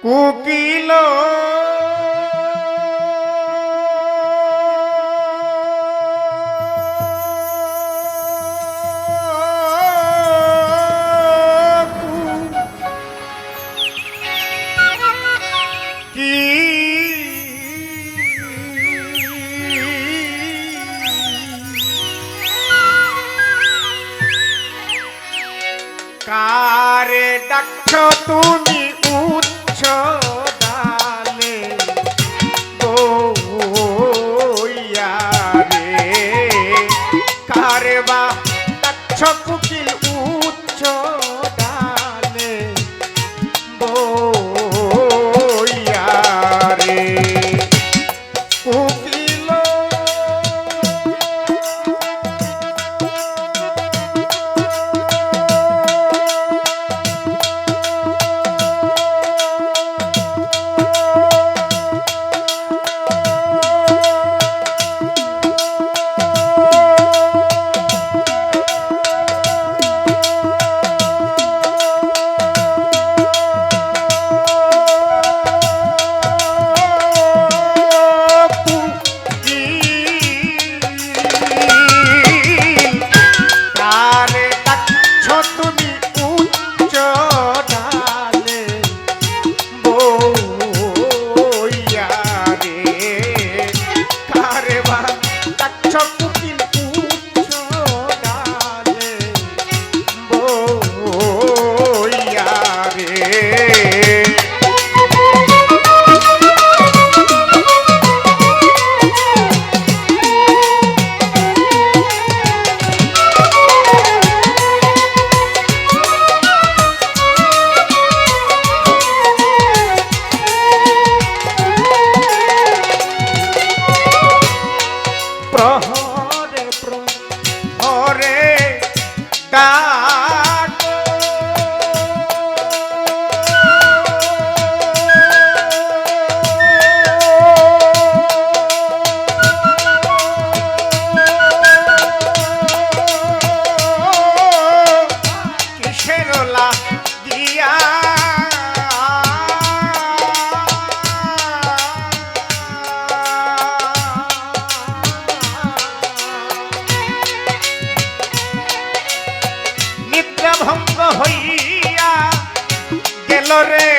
কোকিল কারে ডাকছ তুমি উচ্চ ডালে বইয়া রে, কারে বা ডাকছ কোকিল উচ্চ ডালে বইয়া রে। কোকিল প্রহরে প্রহরে ডাক কিসের লাগিয়া ভঙ্গ হইয়া গেল রে,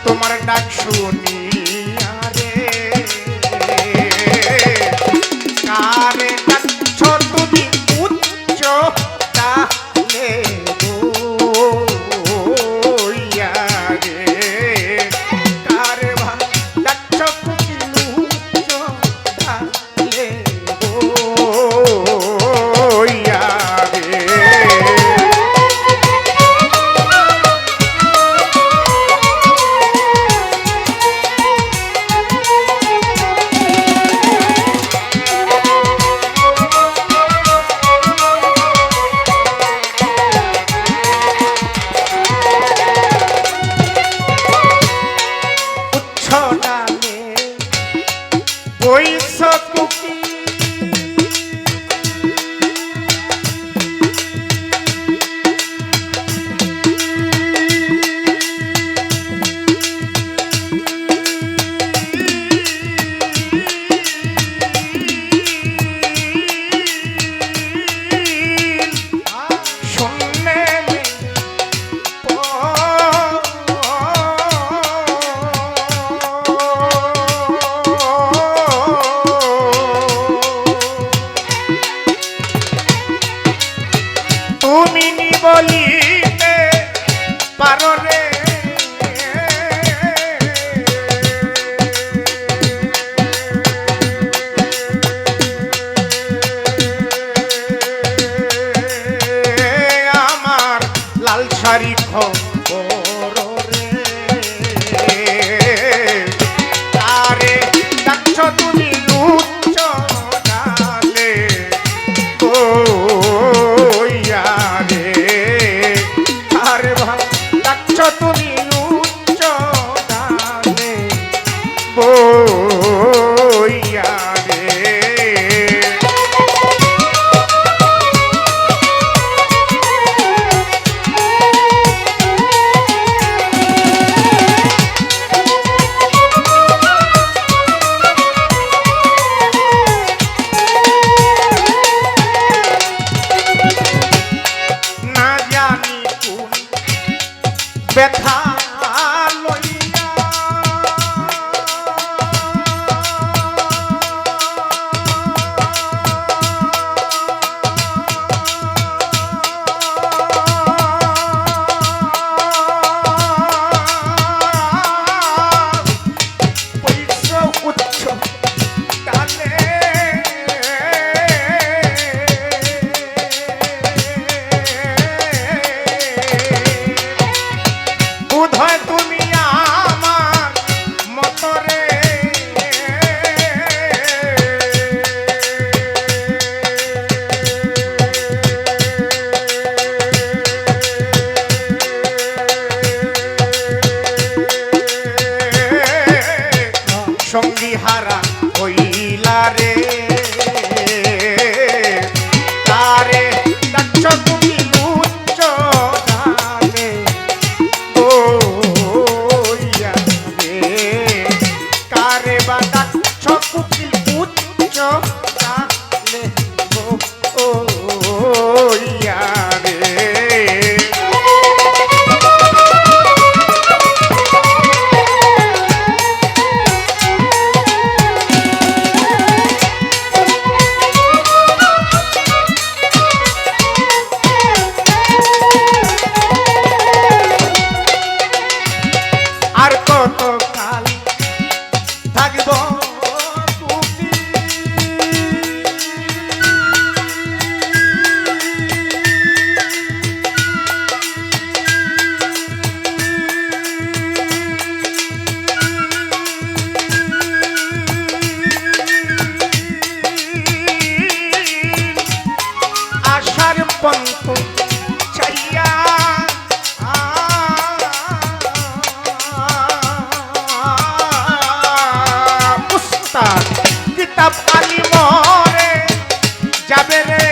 তোমার ডাক শুনিয়া রে, কারে ডাকছ তুমি উচ্চ ডালে বইয়া রে, কারে ডাকছ কোকিল উচ্চ ডালে বইয়া রে। তুমি নি বলিতে পারো রে, আমার লাল শাড়ি খবর রে, তারে ডাকছ তুমি বইয়া রে না জানি কোন ব্যথা লইয়া পয়সা উচ্চ ডালে বোধহয় তুমি আমার মতরে সঙ্গী হারা হইলা রে তারে ডাকছ তুমি উচ্চ ডালে বইয়া রে কারে বা ডাকছ কুকিল উচ্চ ডালে বইয়া রে আর কত কাল থাকব তুমি আশার পন্থ চাইয়া উস্তাদ কিতাব আলী মরে যাবে রে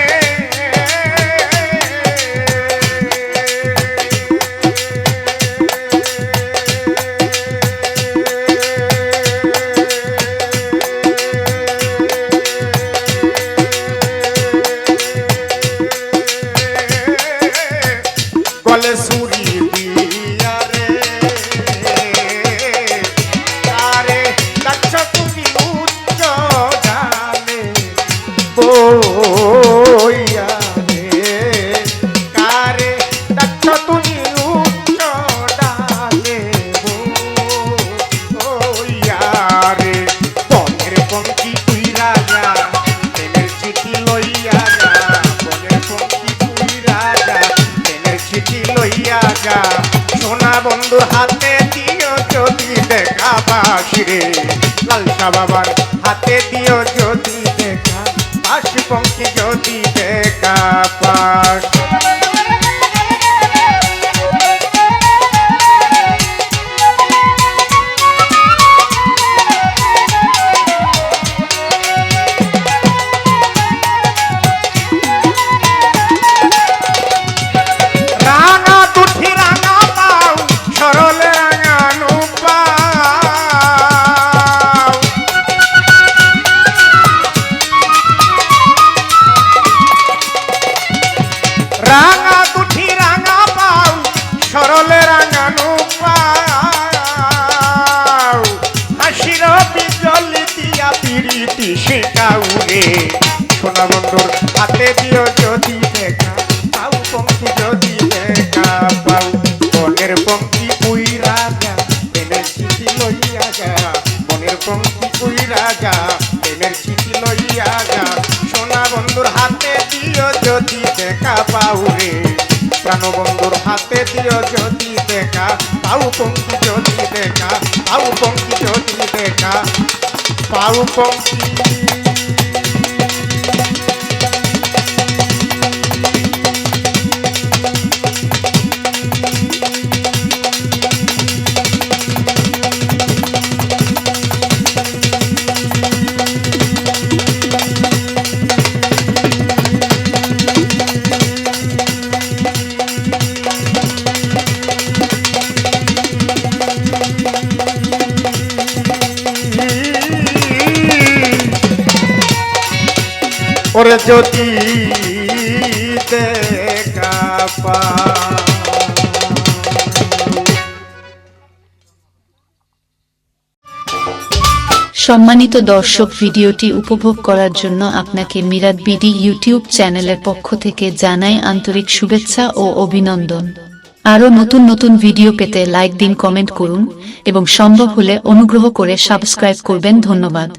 গলে সুরি দিয়া রে তারে ডাকছ তুমি উচ্চ ডালে বইয়া রে কারে ডাকছ তুমি উচ্চ ডালে বইয়া রে বনের পঙ্কি তুই রাজা প্রেমের চিঠি লইয়া যা বনের পঙ্কি তুই রাজা প্রেমের চিঠি লইয়া যা সোনা বন্ধু হাতে দিও যদি দেখা পাস রে লালসা বাবার হাতে দিও যদি দেখা পাস পঙ্কি যদি দেখা পাস রাঙা দুঠি রাঙা পাও সরলে রাঙানো পাও রাঙা দুঠি রাঙা পাও সরলে রাঙানো পাও হাসির বিজল দিয়া পিরিতি শেখাও রে সোনা বন্ধুর হাতে দিও যদি দেখা পাও পঙ্কি যদি দেখা পাও বনের পঙ্কি উই রাজা প্রেমের চিঠি লইয়া যা বনের পঙ্কি উই রাজা প্রেমের চিঠি লইয়া যা সোনা বন্ধুর হাতে দিও যদি দেখা পাও রে প্রাণবন্ধুর হাতে দিও যদি দেখা পাও পঙ্কি যদি দেখা পাও পঙ্কি যদি দেখা পাও পঙ্কি যদি দেখা পাও। সম্মানিত দর্শক, ভিডিওটি উপভোগ করার জন্য আপনাকে মিরাত বিডি ইউটিউব চ্যানেলের পক্ষ থেকে জানাই আন্তরিক শুভেচ্ছা ও অভিনন্দন। আরও নতুন নতুন ভিডিও পেতে লাইক দিন, কমেন্ট করুন এবং সম্ভব হলে অনুগ্রহ করে সাবস্ক্রাইব করবেন। ধন্যবাদ।